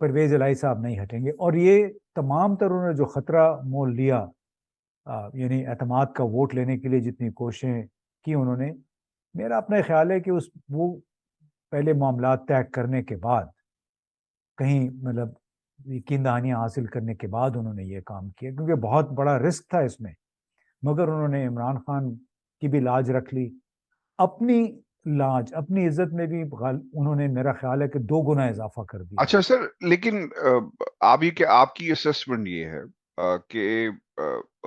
پرویز الہی صاحب نہیں ہٹیں گے، اور یہ تمام تر انہوں نے جو خطرہ مول لیا، یعنی اعتماد کا ووٹ لینے کے لیے جتنی کوششیں کی انہوں نے، میرا اپنا خیال ہے کہ وہ پہلے معاملات طے کرنے کے بعد، کہیں مطلب یقین دہانیاں حاصل کرنے کے بعد انہوں نے یہ کام کیا، کیونکہ بہت بڑا رسک تھا اس میں، مگر انہوں نے عمران خان کی بھی لاج رکھ لی، اپنی لاج اپنی عزت میں بھی انہوں نے میرا خیال ہے کہ 2 گنا اضافہ کر دیا ہے۔ اچھا سر، لیکن آپ کی اسسمنٹ یہ ہے کہ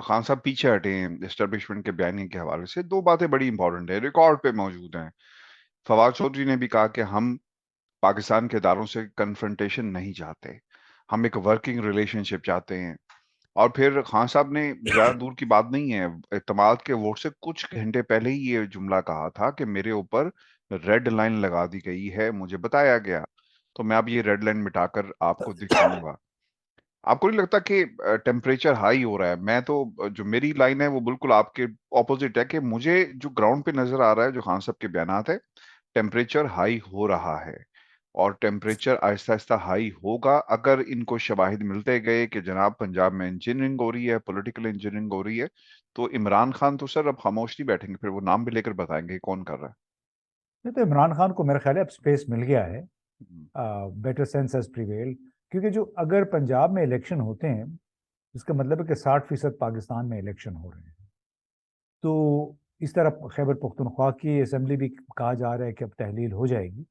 خان صاحب پیچھے ہٹے ہیں اسٹیبلشمنٹ کے بیانیے کے حوالے سے. 2 باتیں بڑی امپورٹنٹ ہیں، ریکارڈ پہ موجود ہیں. فواد چودھری نے بھی کہا کہ ہم پاکستان کے اداروں سے کنفرنٹیشن نہیں چاہتے، ہم ایک ورکنگ ریلیشن شپ چاہتے ہیں. اور پھر خان صاحب نے زیادہ دور کی بات نہیں ہے، اعتماد کے ووٹ سے کچھ گھنٹے پہلے ہی یہ جملہ کہا تھا کہ میرے اوپر ریڈ لائن لگا دی گئی ہے، مجھے بتایا گیا، تو میں اب یہ ریڈ لائن مٹا کر آپ کو دکھاؤں گا. آپ کو نہیں لگتا کہ ٹیمپریچر ہائی ہو رہا ہے؟ میں تو جو میری لائن ہے وہ بالکل آپ کے اپوزٹ ہے، کہ مجھے جو گراؤنڈ پہ نظر آ رہا ہے، جو خان صاحب کے بیانات ہے، ٹیمپریچر ہائی ہو رہا ہے، اور ٹیمپریچر آہستہ آہستہ ہائی ہوگا اگر ان کو شواہد ملتے گئے کہ جناب پنجاب میں انجینئرنگ ہو رہی ہے، پولیٹیکل انجینئرنگ ہو رہی ہے. تو عمران خان تو سر اب خاموش نہیں بیٹھیں گے، پھر وہ نام بھی لے کر بتائیں گے کون کر رہا نہیں تو عمران خان کو میرا خیال ہے اب اسپیس مل گیا ہے، ہے. بیٹر سینس ہیز پریویل، کیونکہ جو اگر پنجاب میں الیکشن ہوتے ہیں، اس کا مطلب ہے کہ 60% پاکستان میں الیکشن ہو رہے ہیں. تو اس طرح خیبر پختونخوا کی اسمبلی بھی کہا جا رہا ہے کہ اب تحلیل ہو جائے گی.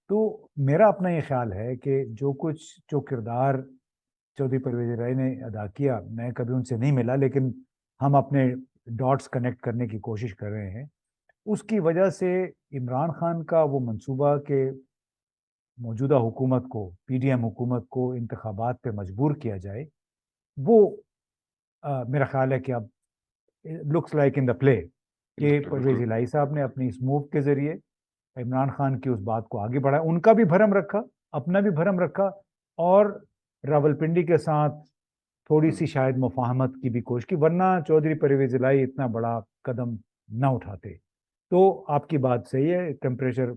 تو میرا اپنا یہ خیال ہے کہ جو کردار چودھری پرویز الہی نے ادا کیا، میں کبھی ان سے نہیں ملا، لیکن ہم اپنے ڈاٹس کنیکٹ کرنے کی کوشش کر رہے ہیں. اس کی وجہ سے عمران خان کا وہ منصوبہ کہ موجودہ حکومت کو، پی ڈی ایم حکومت کو انتخابات پہ مجبور کیا جائے، وہ میرا خیال ہے کہ اب لکس لائک ان دا پلے، کہ بالکل پرویز بالکل. الہی صاحب نے اپنی اس موو کے ذریعے عمران خان کی اس بات کو آگے بڑھایا، ان کا بھی بھرم رکھا، اپنا بھی بھرم رکھا، اور راولپنڈی کے ساتھ تھوڑی سی شاید مفاہمت کی بھی کوشش کی، ورنہ چودھری پرویز الہی اتنا بڑا قدم نہ اٹھاتے. تو آپ کی بات صحیح ہے، ٹیمپریچر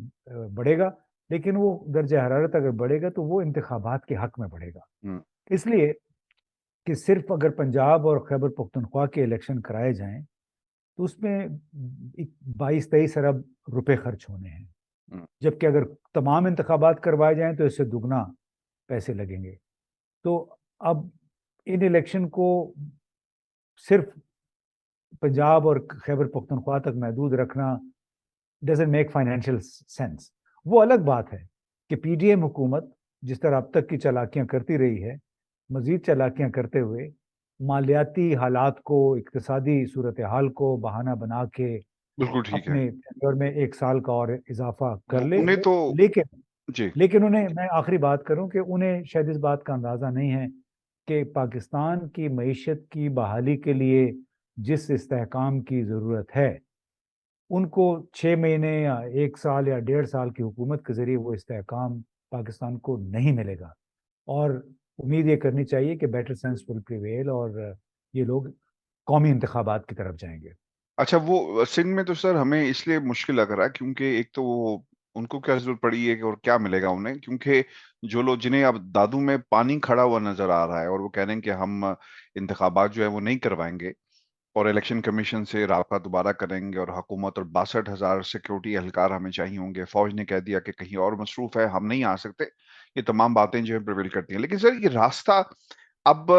بڑھے گا، لیکن وہ درجہ حرارت اگر بڑھے گا تو وہ انتخابات کے حق میں بڑھے گا. اس لیے کہ صرف اگر پنجاب اور خیبر پختونخوا کے الیکشن کرائے جائیں تو اس میں 22-23 ارب روپے خرچ ہونے ہیں، جبکہ اگر تمام انتخابات کروائے جائیں تو اس سے دگنا پیسے لگیں گے. تو اب ان الیکشن کو صرف پنجاب اور خیبر پختونخوا تک محدود رکھنا ڈزنٹ میک فائنینشیل سینس. وہ الگ بات ہے کہ پی ڈی ایم حکومت جس طرح اب تک کی چالاکیاں کرتی رہی ہے، مزید چالاکیاں کرتے ہوئے مالیاتی حالات کو، اقتصادی صورتحال کو بہانہ بنا کے بالکل ٹھیک ہے. اپنے ٹینیور میں 1 سال کا اور اضافہ کر لے. انہیں تو لیکن جی. لیکن انہیں، میں آخری بات کروں کہ انہیں شاید اس بات کا اندازہ نہیں ہے کہ پاکستان کی معیشت کی بحالی کے لیے جس استحکام کی ضرورت ہے، ان کو 6 مہینے یا 1 سال یا 1.5 سال کی حکومت کے ذریعے وہ استحکام پاکستان کو نہیں ملے گا. اور امید یہ کرنی چاہیے کہ بیٹر سینس ول پریویل اور یہ لوگ قومی انتخابات کی طرف جائیں گے. اچھا، وہ سندھ میں تو سر ہمیں اس لیے مشکل لگ رہا ہے کیونکہ ایک تو وہ ان کو کیا ضرورت پڑی ہے اور کیا ملے گا انہیں، کیونکہ جو لوگ جنہیں اب دادو میں پانی کھڑا ہوا نظر آ رہا ہے اور وہ کہہ رہے ہیں کہ ہم انتخابات جو ہے وہ نہیں کروائیں گے اور الیکشن کمیشن سے رابطہ دوبارہ کریں گے، اور حکومت اور 62,000 سیکیورٹی اہلکار ہمیں چاہیے ہوں گے، فوج نے کہہ دیا کہ کہیں اور مصروف ہے، ہم نہیں آ سکتے. یہ تمام باتیں جو ہے پریویل کرتی ہیں. لیکن سر یہ راستہ اب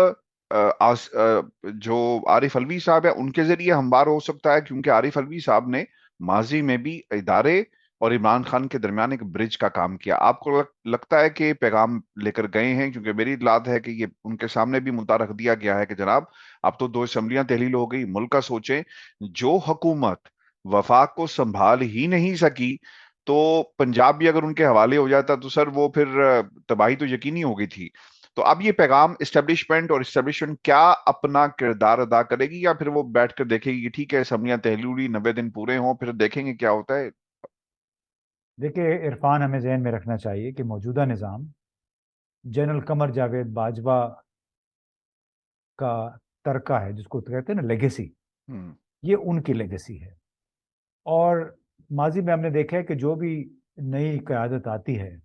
جو عارف الوی صاحب ہے ان کے ذریعے ہموار ہو سکتا ہے، کیونکہ عارف الوی صاحب نے ماضی میں بھی ادارے اور عمران خان کے درمیان ایک برج کا کام کیا. آپ کو لگتا ہے کہ پیغام لے کر گئے ہیں؟ کیونکہ میری اطلاع ہے کہ یہ ان کے سامنے بھی مدعا رکھ دیا گیا ہے کہ جناب اب تو 2 اسمبلیاں تحلیل ہو گئی، ملک کا سوچیں. جو حکومت وفاق کو سنبھال ہی نہیں سکی تو پنجاب بھی اگر ان کے حوالے ہو جاتا تو سر وہ پھر تباہی تو یقینی ہو گئی تھی. تو اب یہ پیغام اسٹیبلشمنٹ اور اسٹیبلشمنٹ کیا اپنا کردار ادا کرے گی، یا پھر وہ بیٹھ کر دیکھے گی کہ ٹھیک ہے اسمبلیاں تحلیل ہوئی، 90 دن پورے ہوں، پھر دیکھیں گے کیا ہوتا ہے؟ دیکھیے عرفان، ہمیں ذہن میں رکھنا چاہیے کہ موجودہ نظام جنرل قمر جاوید باجوہ کا ترکہ ہے، جس کو کہتے ہیں نا لیگیسی، ہم، یہ ان کی لیگیسی ہے. اور ماضی میں ہم نے دیکھا ہے کہ جو بھی نئی قیادت آتی ہے،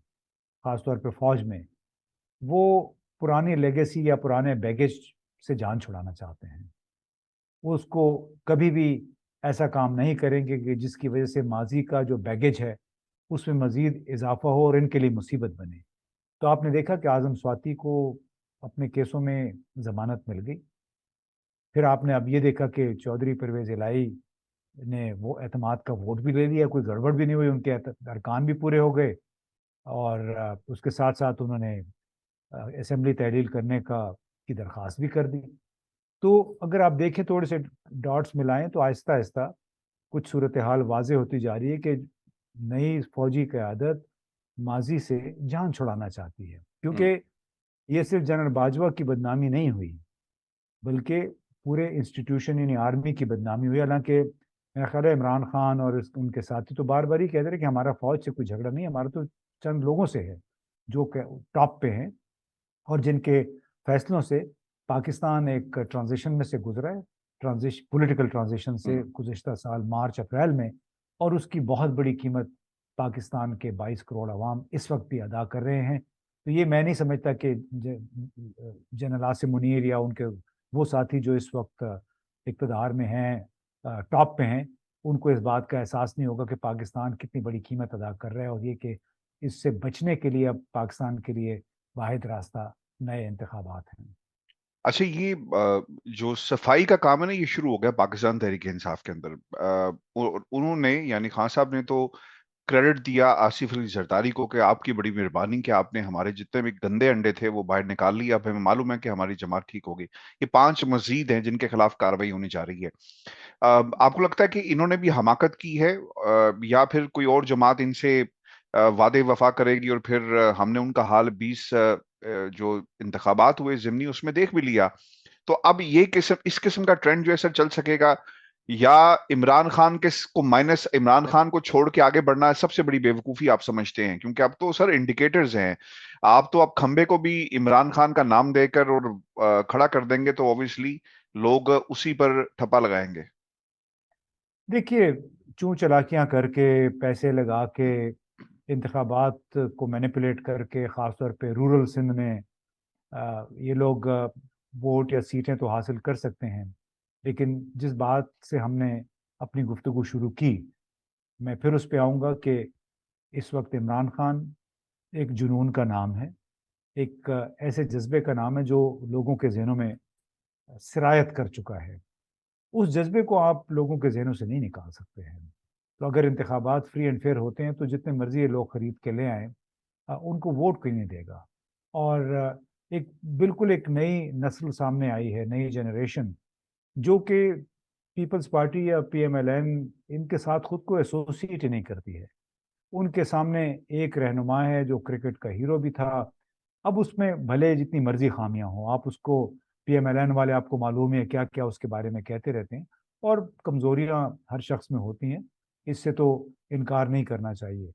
خاص طور پہ فوج میں، وہ پرانی لیگیسی یا پرانے بیگیج سے جان چھڑانا چاہتے ہیں. وہ اس کو کبھی بھی ایسا کام نہیں کریں گے کہ جس کی وجہ سے ماضی کا جو بیگیج ہے اس میں مزید اضافہ ہو اور ان کے لیے مصیبت بنے. تو آپ نے دیکھا کہ اعظم سواتی کو اپنے کیسوں میں ضمانت مل گئی. پھر آپ نے اب یہ دیکھا کہ چودھری پرویز الہی نے وہ اعتماد کا ووٹ بھی لے لیا, کوئی گڑبڑ بھی نہیں ہوئی, ان کے ارکان بھی پورے ہو گئے, اور اس کے ساتھ ساتھ انہوں نے اسمبلی تحلیل کرنے کی درخواست بھی کر دی. تو اگر آپ دیکھیں تھوڑے سے ڈاٹس ملائیں تو آہستہ آہستہ کچھ صورتحال واضح ہوتی جا رہی ہے کہ نئی فوجی قیادت ماضی سے جان چھڑانا چاہتی ہے, ہوں، کیونکہ یہ صرف جنرل باجوہ کی بدنامی نہیں ہوئی بلکہ پورے انسٹیٹیوشن یعنی آرمی کی بدنامی ہوئی. حالانکہ میرا خیال ہے عمران خان اور ان کے ساتھی تو بار بار ہی کہتے رہے کہ ہمارا فوج سے کوئی جھگڑا نہیں, ہمارا تو چند لوگوں سے ہے جو کہ ٹاپ پہ ہیں اور جن کے فیصلوں سے پاکستان ایک ٹرانزیشن میں سے گزرا ہے, پولیٹیکل ٹرانزیشن سے ہوں. گزشتہ سال مارچ اپریل میں, اور اس کی بہت بڑی قیمت پاکستان کے 22 کروڑ عوام اس وقت بھی ادا کر رہے ہیں. تو یہ میں نہیں سمجھتا کہ جنرل عاصم منیر یا ان کے وہ ساتھی جو اس وقت اقتدار میں ہیں, ٹاپ پہ ہیں, ان کو اس بات کا احساس نہیں ہوگا کہ پاکستان کتنی بڑی قیمت ادا کر رہا ہے, اور یہ کہ اس سے بچنے کے لیے اب پاکستان کے لیے واحد راستہ نئے انتخابات ہیں. اچھا، یہ جو صفائی کا کام ہے نا، یہ شروع ہو گیا پاکستان تحریک انصاف کے اندر. انہوں نے یعنی خان صاحب نے تو کریڈٹ دیا آصف علی زرداری کو کہ آپ کی بڑی مہربانی کہ آپ نے ہمارے جتنے بھی گندے انڈے تھے وہ باہر نکال لیے، اب ہمیں معلوم ہے کہ ہماری جماعت ٹھیک ہوگی. یہ 5 مزید ہیں جن کے خلاف کارروائی ہونی جا رہی ہے. آپ کو لگتا ہے کہ انہوں نے بھی حماقت کی ہے، یا پھر کوئی اور جماعت ان سے وعدے وفا کرے گی؟ اور پھر ہم نے ان کا حال 20 جو انتخابات ہوئے ضمنی اس میں دیکھ بھی لیا. تو اب یہ اس قسم کا ٹرینڈ جو ہے سر چل سکے گا، یا عمران خان کو مائنس عمران خان کو چھوڑ کے آگے بڑھنا سب سے بڑی بے وقوفی آپ سمجھتے ہیں؟ کیونکہ اب تو سر انڈیکیٹرز ہیں، آپ تو اب کھمبے کو بھی عمران خان کا نام دے کر اور کھڑا کر دیں گے تو اوبیسلی لوگ اسی پر ٹھپا لگائیں گے. دیکھیے, چوں چلاکیاں کر کے, پیسے لگا کے, انتخابات کو مینیپولیٹ کر کے, خاص طور پہ رورل سندھ میں یہ لوگ ووٹ یا سیٹیں تو حاصل کر سکتے ہیں. لیکن جس بات سے ہم نے اپنی گفتگو شروع کی, میں پھر اس پہ آؤں گا کہ اس وقت عمران خان ایک جنون کا نام ہے, ایک ایسے جذبے کا نام ہے جو لوگوں کے ذہنوں میں سرایت کر چکا ہے. اس جذبے کو آپ لوگوں کے ذہنوں سے نہیں نکال سکتے ہیں. تو اگر انتخابات فری اینڈ فیئر ہوتے ہیں تو جتنے مرضی یہ لوگ خرید کے لے آئیں, ان کو ووٹ کوئی نہیں دے گا. اور ایک بالکل ایک نئی نسل سامنے آئی ہے, نئی جنریشن, جو کہ پیپلز پارٹی یا پی ایم ایل این ان کے ساتھ خود کو ایسوسیٹ نہیں کرتی ہے. ان کے سامنے ایک رہنما ہے جو کرکٹ کا ہیرو بھی تھا. اب اس میں بھلے جتنی مرضی خامیاں ہوں, آپ اس کو پی ایم ایل این والے آپ کو معلوم ہے کیا کیا اس کے بارے میں کہتے رہتے ہیں, اور کمزوریاں ہر شخص میں ہوتی ہیں, اس سے تو انکار نہیں کرنا چاہیے.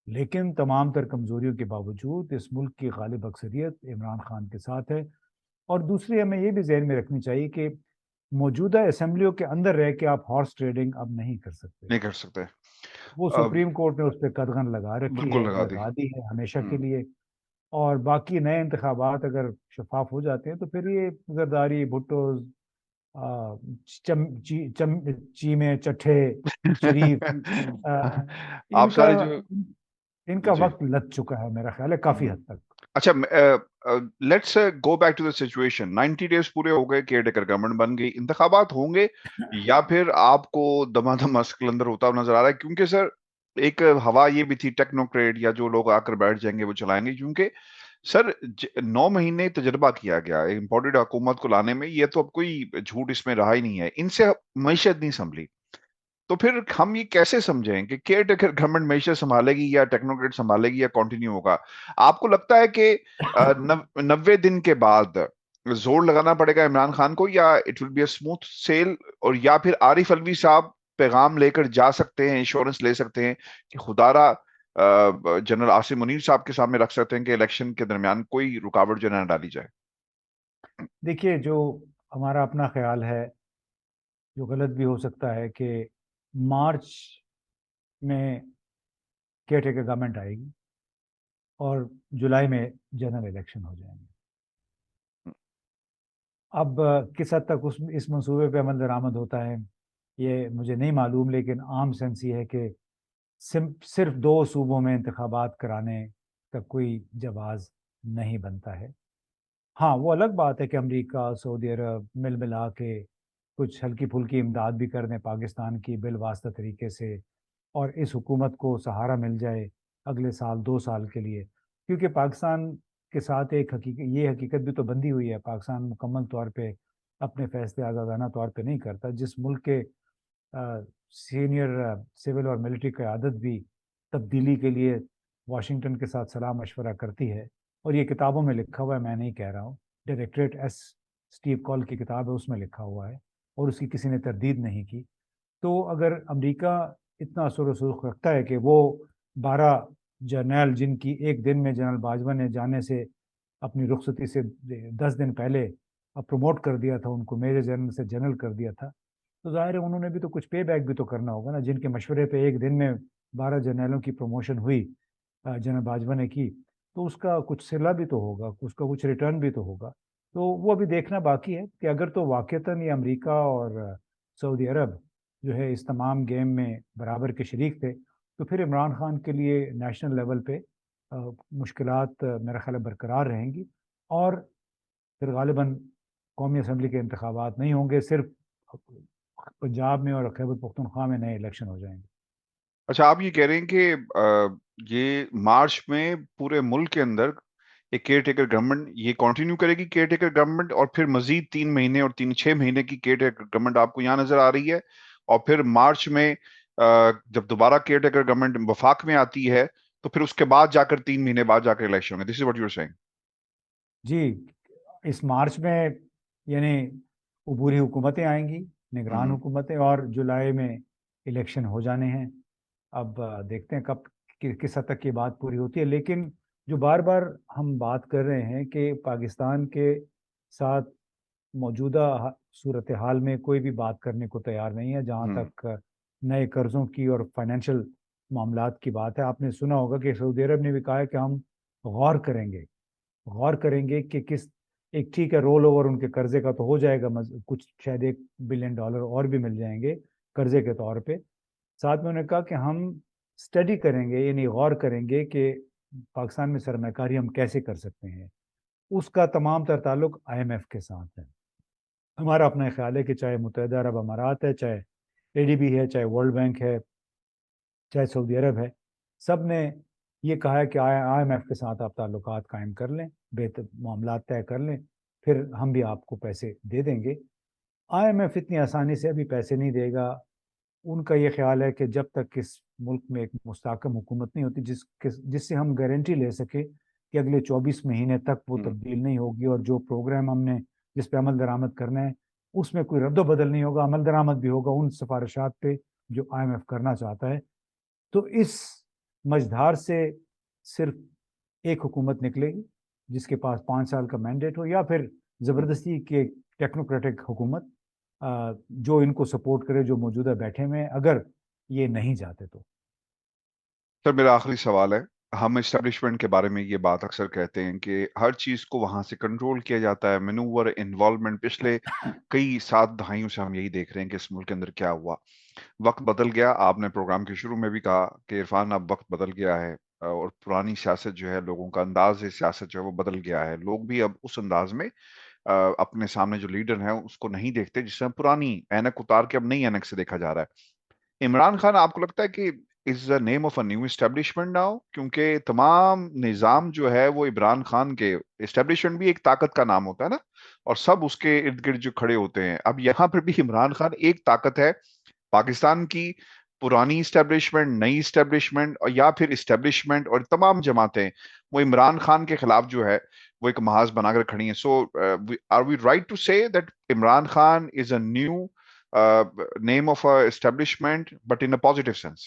لیکن تمام تر کمزوریوں کے باوجود اس ملک کی غالب اکثریت عمران خان کے ساتھ ہے. اور دوسری ہمیں یہ بھی ذہن میں رکھنی چاہیے کہ موجودہ اسمبلیوں کے اندر رہ کے آپ ہارس ٹریڈنگ اب نہیں کر سکتے. نہیں کر سکتے. وہ سپریم کورٹ نے اس پہ قدغن لگا رکھی بالکل ہے, لگا دی. لگا دی ہے ہمیشہ ہوں. کے لیے. اور باقی نئے انتخابات اگر شفاف ہو جاتے ہیں تو پھر یہ زرداری, بھٹو, چیمے, چٹھے, شریف, ان آپ کا سارے جو ان کا جی وقت لگ چکا ہے میرا خیال ہے کافی حد تک. اچھا، let's go back to the situation. 90 days پورے ہو گئے, کیئر ٹیکر گورنمنٹ بن گئی, انتخابات ہوں گے یا پھر آپ کو دما دما سکلندر ہوتا ہوا نظر آ رہا ہے؟ کیونکہ سر ایک ہوا یہ بھی تھی ٹیکنوکریٹ یا جو لوگ آ کر بیٹھ جائیں گے وہ چلائیں گے. کیونکہ سر 9 مہینے تجربہ کیا گیا امپورٹڈ حکومت کو لانے میں، یہ تو اب کوئی جھوٹ اس میں رہا ہی نہیں ہے. ان سے معیشت نہیں سنبھلی، تو پھر ہم یہ کیسے سمجھیں کہ کیئر ٹیکر گورنمنٹ معیشت سنبھالے گی یا ٹیکنوکریٹ سنبھالے گی یا کنٹینیو ہوگا؟ آپ کو لگتا ہے کہ 90 دن کے بعد زور لگانا پڑے گا عمران خان کو، یا it will be a smooth sail? اور یا پھر عارف الوی صاحب پیغام لے کر جا سکتے ہیں، انشورنس لے سکتے ہیں کہ خدا را جنرل عاصم منیر صاحب کے سامنے رکھ سکتے ہیں کہ الیکشن کے درمیان کوئی رکاوٹ جو نہ ڈالی جائے؟ دیکھیے, جو ہمارا اپنا خیال ہے, جو غلط بھی ہو سکتا ہے, کہ مارچ میں کیئر ٹیکر گورنمنٹ آئے گی, اور جولائی میں جنرل الیکشن ہو جائیں گے۔ اب کس حد تک اس منصوبے پہ عمل درآمد ہوتا ہے یہ مجھے نہیں معلوم، لیکن عام سینس یہ ہے کہ صرف 2 صوبوں میں انتخابات کرانے کا کوئی جواز نہیں بنتا ہے۔ ہاں وہ الگ بات ہے کہ امریکہ، سعودی عرب مل ملا کے کچھ ہلکی پھلکی امداد بھی کر دیں پاکستان کی بالواسطہ طریقے سے، اور اس حکومت کو سہارا مل جائے اگلے سال 2 سال کے لیے، کیونکہ پاکستان کے ساتھ ایک حقیقت بھی تو بندھی ہوئی ہے۔ پاکستان مکمل طور پہ اپنے فیصلے آزادانہ طور پہ نہیں کرتا، جس ملک کے سینئر سول اور ملٹری قیادت بھی تبدیلی کے لیے واشنگٹن کے ساتھ صلاح مشورہ کرتی ہے، اور یہ کتابوں میں لکھا ہوا ہے، میں نہیں کہہ رہا ہوں، ڈائریکٹریٹ اسٹیو کال کی کتاب ہے، اس میں لکھا ہوا ہے، اور اس کی کسی نے تردید نہیں کی۔ تو اگر امریکہ اتنا اثر و رسوخ رکھتا ہے کہ وہ 12 جرنیل جن کی ایک دن میں جنرل باجوہ نے جانے سے اپنی رخصتی سے 10 دن پہلے پروموٹ کر دیا تھا، ان کو میجر جنرل سے جنرل کر دیا تھا، تو ظاہر ہے انہوں نے بھی تو کچھ پے بیک بھی تو کرنا ہوگا نا۔ جن کے مشورے پہ ایک دن میں 12 جرنیلوں کی پروموشن ہوئی جنرل باجوہ نے کی، تو اس کا کچھ صلہ بھی تو ہوگا، اس کا کچھ ریٹرن بھی تو ہوگا۔ تو وہ ابھی دیکھنا باقی ہے کہ اگر تو واقعتاً یہ امریکہ اور سعودی عرب جو ہے اس تمام گیم میں برابر کے شریک تھے، تو پھر عمران خان کے لیے نیشنل لیول پہ مشکلات میرا خیال ہے برقرار رہیں گی، اور پھر غالباً قومی اسمبلی کے انتخابات نہیں ہوں گے، صرف پنجاب میں اور خیبر پختونخوا میں نئے الیکشن ہو جائیں گے۔ اچھا، آپ یہ کہہ رہے ہیں کہ یہ مارچ میں پورے ملک کے اندر ایک کیئر ٹیکر گورنمنٹ یہ کنٹینیو کرے گی، کیئر ٹیکر گورنمنٹ، اور پھر مزید 3 مہینے اور 6 مہینے کی کیئر ٹیکر گورنمنٹ آپ کو یہاں نظر آ رہی ہے، اور پھر مارچ میں جب دوبارہ کیئر ٹیکر گورنمنٹ وفاق میں آتی ہے تو پھر اس کے بعد جا کر 3 مہینے بعد جا کر الیکشن ہوں گے۔ This is what you are seeing? جی، اس مارچ میں یعنی عبوری حکومتیں آئیں گی، نگران حکومتیں، اور جولائی میں الیکشن ہو جانے ہیں۔ اب دیکھتے ہیں کب کس حد تک یہ بات پوری ہوتی ہے، لیکن جو بار بار ہم بات کر رہے ہیں کہ پاکستان کے ساتھ موجودہ صورتحال میں کوئی بھی بات کرنے کو تیار نہیں ہے جہاں تک نئے قرضوں کی اور فائنینشیل معاملات کی بات ہے۔ آپ نے سنا ہوگا کہ سعودی عرب نے بھی کہا ہے کہ ہم غور کریں گے کہ کس ایک ٹھیک ہے رول اوور ان کے قرضے کا تو ہو جائے گا، کچھ شاید $1 بلین اور بھی مل جائیں گے قرضے کے طور پہ۔ ساتھ میں انہوں نے کہا کہ ہم اسٹڈی کریں گے، یعنی غور کریں گے کہ پاکستان میں سرمایہ کاری ہم کیسے کر سکتے ہیں۔ اس کا تمام تر تعلق IMF کے ساتھ ہے۔ ہمارا اپنا خیال ہے کہ چاہے متحدہ عرب امارات ہے، چاہے ADB ہے، چاہے ورلڈ بینک ہے، چاہے سعودی عرب ہے، سب نے یہ کہا ہے کہ IMF کے ساتھ آپ تعلقات قائم کر لیں، بہتر معاملات طے کر لیں، پھر ہم بھی آپ کو پیسے دے دیں گے۔ IMF اتنی آسانی سے ابھی پیسے نہیں دے گا۔ ان کا یہ خیال ہے کہ جب تک اس ملک میں ایک مستحکم حکومت نہیں ہوتی جس سے ہم گارنٹی لے سکے کہ اگلے 24 مہینے تک وہ تبدیل نہیں ہوگی، اور جو پروگرام ہم نے جس پہ عمل درآمد کرنا ہے اس میں کوئی رد و بدل نہیں ہوگا، عمل درآمد بھی ہوگا ان سفارشات پہ جو IMF کرنا چاہتا ہے، تو اس مجدھار سے صرف ایک حکومت نکلے گی جس کے پاس 5 سال کا مینڈیٹ ہو، یا پھر زبردستی کی ٹیکنوکریٹک حکومت جو ان کو سپورٹ کرے، جو موجودہ بیٹھے میں، اگر یہ نہیں جاتے تو۔ سر میرا آخری سوال ہے، ہم اسٹیبلشمنٹ کے بارے میں یہ بات اکثر کہتے ہیں کہ ہر چیز کو وہاں سے کنٹرول کیا جاتا ہے، مینوور انوالومنٹ، پچھلے کئی 7 دہائیوں سے ہم یہی دیکھ رہے ہیں کہ اس ملک کے اندر کیا ہوا۔ وقت بدل گیا، آپ نے پروگرام کے شروع میں بھی کہا کہ عرفان اب وقت بدل گیا ہے، اور پرانی سیاست جو ہے، لوگوں کا انداز سیاست جو ہے وہ بدل گیا ہے، لوگ بھی اب اس انداز میں اپنے سامنے جو لیڈر ہیں اس کو نہیں دیکھتے جس سے پرانی اینک اتار کے اب نئی اینک سے دیکھا جا رہا ہے۔ عمران خان آپ کو لگتا ہے کہ is the name of a new establishment now? کیونکہ تمام نظام جو ہے وہ عمران خان کے، اسٹیبلشمنٹ بھی ایک طاقت کا نام ہوتا ہے نا، اور سب اس کے ارد گرد جو کھڑے ہوتے ہیں، اب یہاں پر بھی عمران خان ایک طاقت ہے، پاکستان کی پرانی اسٹیبلشمنٹ، نئی اسٹیبلشمنٹ، اور یا پھر اسٹیبلشمنٹ اور تمام جماعتیں وہ عمران خان کے خلاف جو ہے وہ ایک محاذ بنا کر کھڑی ہیں۔ سو آر وی رائٹ ٹو سے that Imran Khan is a new name of a establishment but in a positive sense؟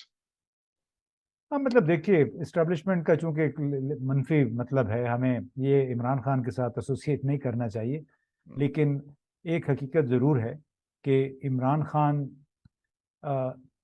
ہاں مطلب دیکھیے، اسٹیبلشمنٹ کا چونکہ ایک منفی مطلب ہے، ہمیں یہ عمران خان کے ساتھ ایسوسیٹ نہیں کرنا چاہیے، لیکن ایک حقیقت ضرور ہے کہ Imran Khan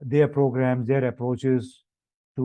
their programs, their approaches to